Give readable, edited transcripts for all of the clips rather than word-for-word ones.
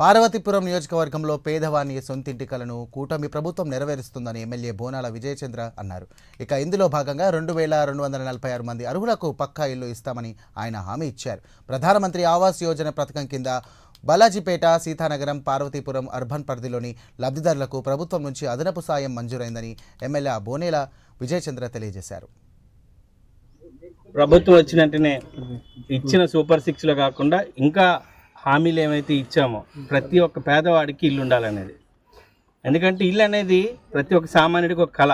పార్వతీపురం నియోజకవర్గంలో పేదవాని సొంతింటి కలను కూటమి ప్రభుత్వం నెరవేరుస్తుందని ఎమ్మెల్యే బోనాల విజయచంద్ర అన్నారు. ఇక ఇందులో భాగంగా 2246 మంది అర్హులకు పక్కా ఇల్లు ఇస్తామని ఆయన హామీ ఇచ్చారు. ప్రధానమంత్రి ఆవాస్ యోజన పథకం కింద బాలాజీపేట, సీతానగరం, పార్వతీపురం అర్బన్ పరిధిలోని లబ్ధిదారులకు ప్రభుత్వం నుంచి అదనపు సాయం మంజూరైందని ఎమ్మెల్యే బోనేల విజయచంద్ర తెలియజేశారు. ప్రభుత్వం వచ్చినట్టునే ఇచ్చిన సూపర్ 6లో కాకుండా ఇంకా హామీలు ఏమైతే ఇచ్చామో ప్రతి ఒక్క పేదవాడికి ఇల్లు ఉండాలనేది. ఎందుకంటే ఇల్లు అనేది ప్రతి ఒక్క సామాన్యుడికి ఒక కళ.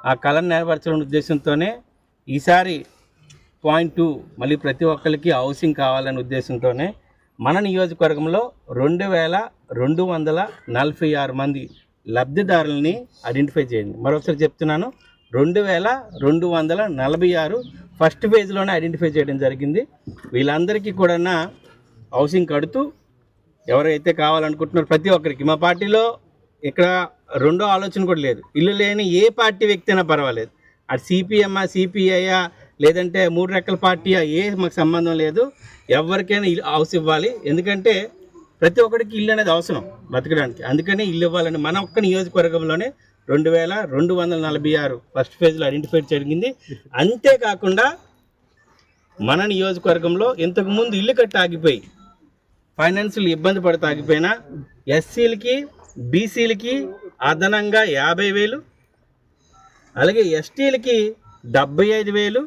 ఆ కళను నెరవేర్చడం ఉద్దేశంతోనే ఈసారి పాయింట్ 2 మళ్ళీ ప్రతి ఒక్కరికి హౌసింగ్ కావాలనే ఉద్దేశంతోనే మన నియోజకవర్గంలో 2246 మంది లబ్ధిదారులని ఐడెంటిఫై చేయండి. మరొకసారి చెప్తున్నాను, 2246 ఫస్ట్ ఫేజ్లోనే ఐడెంటిఫై చేయడం జరిగింది. వీళ్ళందరికీ కూడా హౌసింగ్ కడుతూ ఎవరైతే కావాలనుకుంటున్నారో ప్రతి ఒక్కరికి, మా పార్టీలో ఇక్కడ రెండో ఆలోచన కూడా లేదు. ఇల్లు లేని ఏ పార్టీ వ్యక్తి అయినా పర్వాలేదు, అది సిపిఎమ్మా, సిపిఐయా, లేదంటే 3 రెక్కల పార్టీయా, మాకు సంబంధం లేదు. ఎవరికైనా హౌస్ ఇవ్వాలి. ఎందుకంటే ప్రతి ఒక్కరికి ఇల్లు అనేది అవసరం బతకడానికి. అందుకని ఇల్లు ఇవ్వాలని మన ఒక్క నియోజకవర్గంలోనే 2246 ఫస్ట్ ఫేజ్లో ఐడెంటిఫై జరిగింది. అంతేకాకుండా మన నియోజకవర్గంలో ఇంతకుముందు ఇల్లు కట్టి ఆగిపోయి ఫైనాన్షియల్ ఇబ్బంది పడితే ఆగిపోయినా ఎస్సీలకి, బీసీలకి అదనంగా 50,000, అలాగే ఎస్టీలకి 75,000,